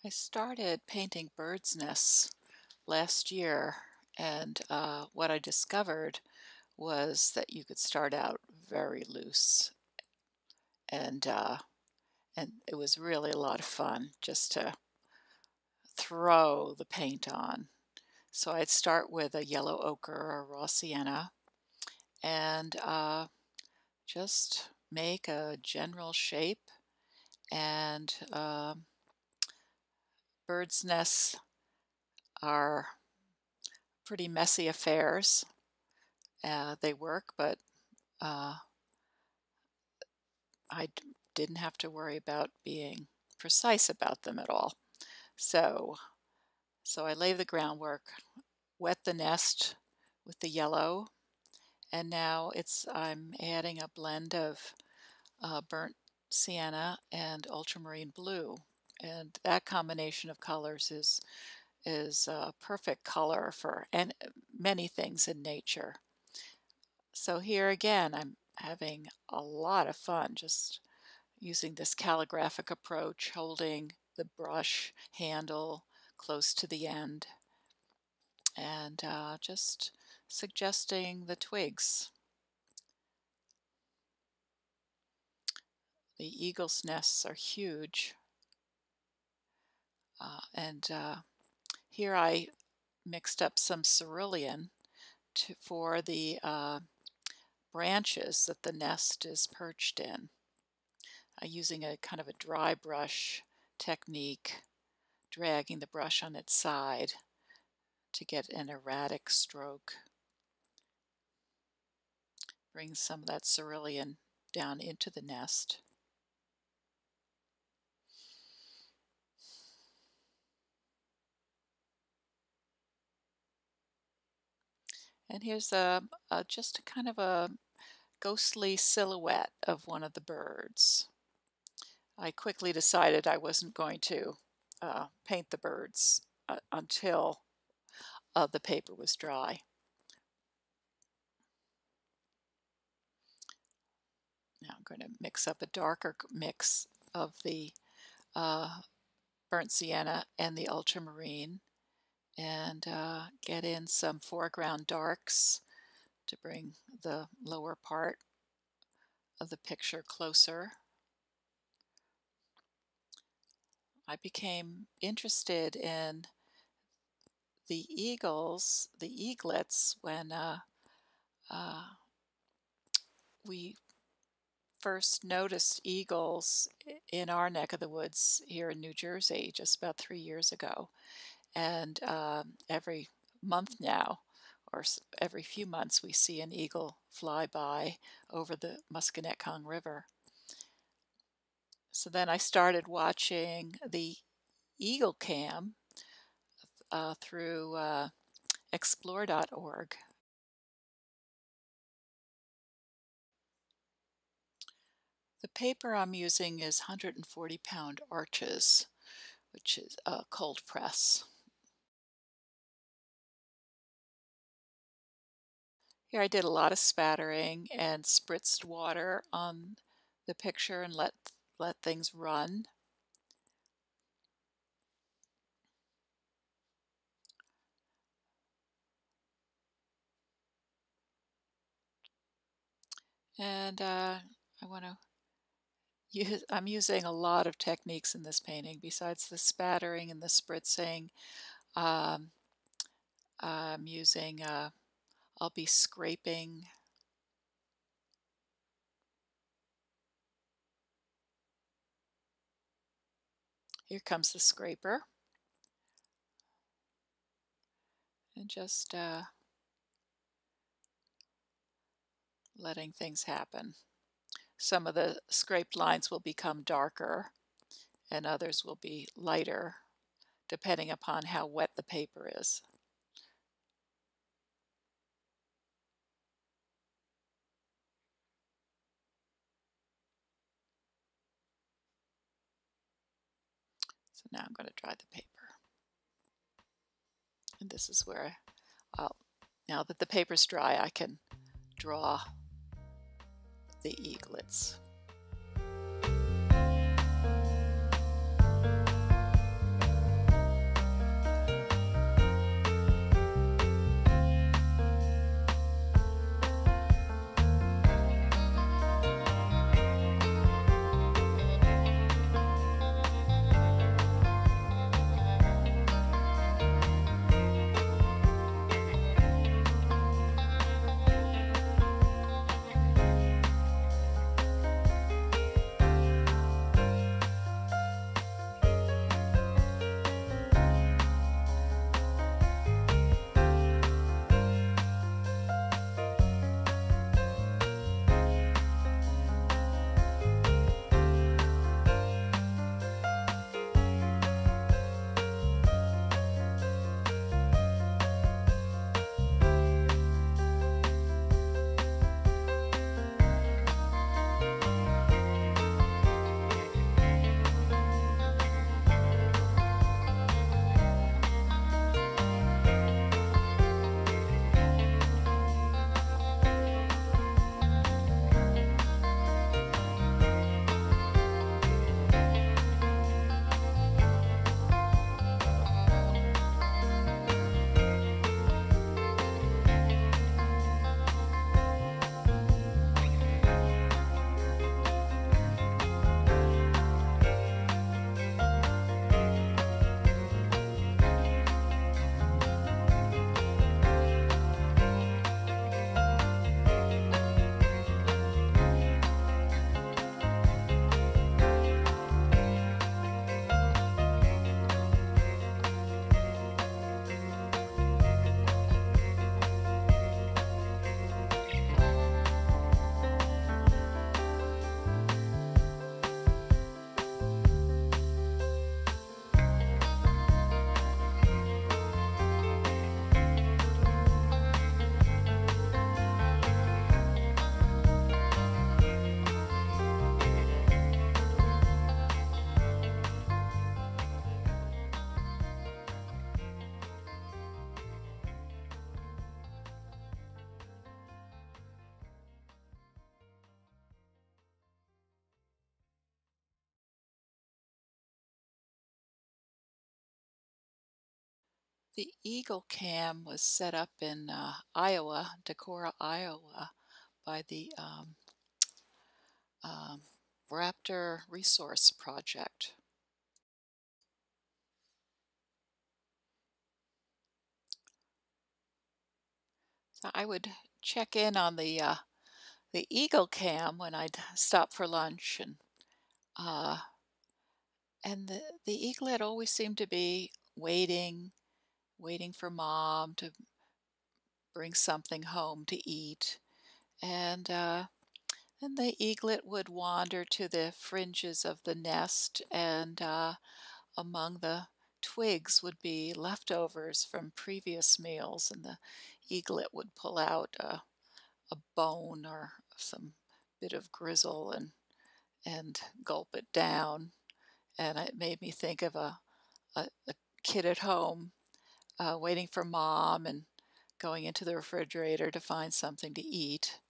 I started painting birds' nests last year, and what I discovered was that you could start out very loose, and uh, and it was really a lot of fun just to throw the paint on. So I'd start with a yellow ochre or raw sienna, and just make a general shape. And birds' nests are pretty messy affairs. They work, but uh, didn't have to worry about being precise about them at all. So, so I lay the groundwork, wet the nest with the yellow, and now I'm adding a blend of burnt sienna and ultramarine blue, and that combination of colors is a perfect color for many things in nature. So here again, I'm having a lot of fun just using this calligraphic approach, holding the brush handle close to the end, and just suggesting the twigs. The eagle's nests are huge, and here I mixed up some cerulean for the branches that the nest is perched in, using a kind of a dry brush technique, dragging the brush on its side to get an erratic stroke. Bring some of that cerulean down into the nest. And here's just a kind of a ghostly silhouette of one of the birds. I quickly decided I wasn't going to paint the birds until the paper was dry. Now I'm going to mix up a darker mix of the uh, burnt sienna and the ultramarine, and get in some foreground darks to bring the lower part of the picture closer. I became interested in the eaglets, when uh, we first noticed eagles in our neck of the woods here in New Jersey just about 3 years ago. And every month now, or every few months, we see an eagle fly by over the Musconetcong River. So then I started watching the Eagle Cam through explore.org. The paper I'm using is 140-pound Arches, which is a cold press. Here I did a lot of spattering and spritzed water on the picture and let things run. And I'm using a lot of techniques in this painting besides the spattering and the spritzing. Um, I'm using, I'll be scraping. Here comes the scraper. And just letting things happen. Some of the scraped lines will become darker and others will be lighter, depending upon how wet the paper is. So now I'm going to dry the paper. And this is where now that the paper's dry, I can draw the eaglets. The Eagle Cam was set up in Iowa, Decorah, Iowa, by the um, Raptor Resource Project. So I would check in on the Eagle Cam when I'd stop for lunch, uh, and the eaglet always seemed to be waiting for mom to bring something home to eat, and then the eaglet would wander to the fringes of the nest, and among the twigs would be leftovers from previous meals, and the eaglet would pull out a bone or some bit of gristle and gulp it down. And it made me think of a kid at home waiting for mom and going into the refrigerator to find something to eat.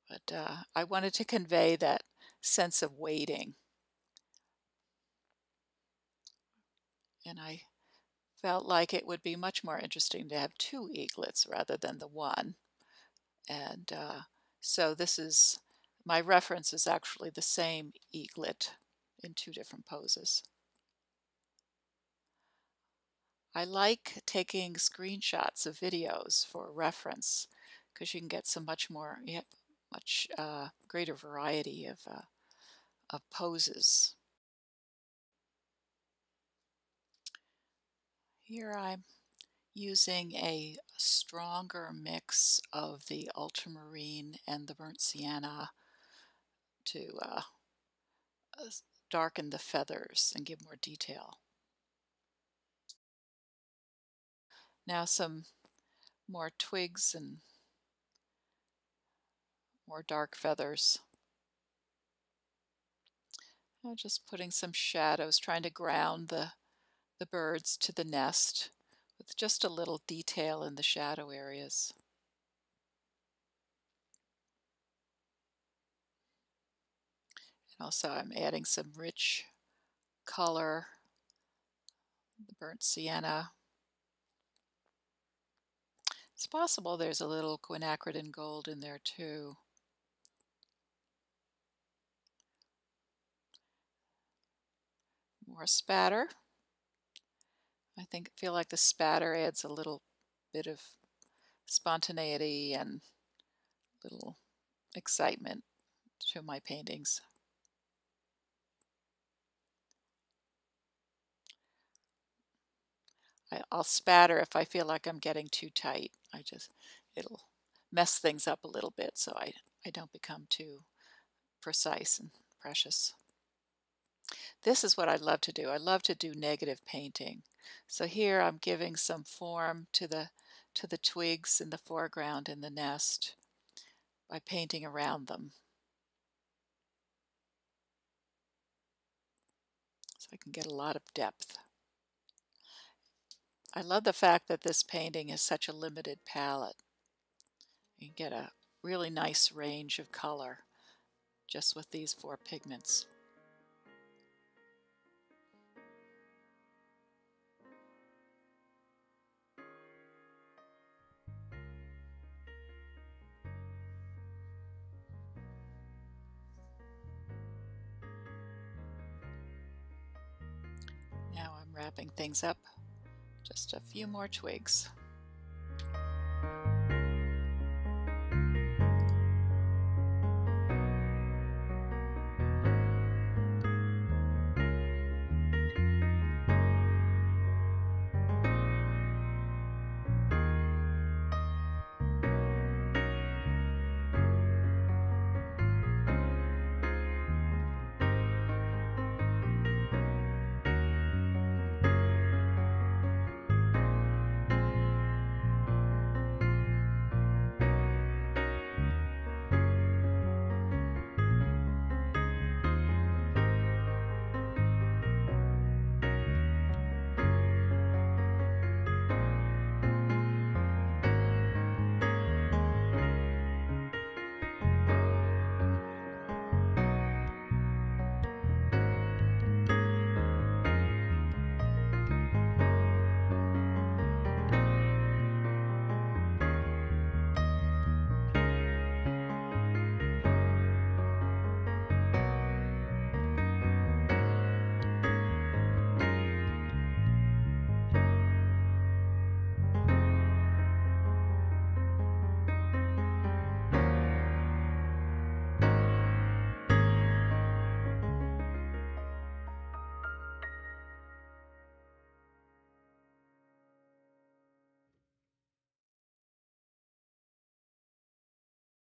But I wanted to convey that sense of waiting. And I felt like it would be much more interesting to have two eaglets rather than the one. And so my reference is actually the same eaglet in two different poses. I like taking screenshots of videos for reference because you can get much greater variety of poses. Here I'm using a stronger mix of the ultramarine and the burnt sienna to darken the feathers and give more detail. Now some more twigs and more dark feathers. Just putting some shadows, trying to ground the birds to the nest with just a little detail in the shadow areas. And also I'm adding some rich color, the burnt sienna. It's possible there's a little quinacridone gold in there too. More spatter. I feel like the spatter adds a little bit of spontaneity and little excitement to my paintings. I'll spatter if I feel like I'm getting too tight. It'll mess things up a little bit so I don't become too precise and precious. This is what I love to do. I love to do negative painting. So here I'm giving some form to the twigs in the foreground in the nest by painting around them. So I can get a lot of depth. I love the fact that this painting is such a limited palette. You get a really nice range of color just with these 4 pigments. Now I'm wrapping things up. Just a few more twigs.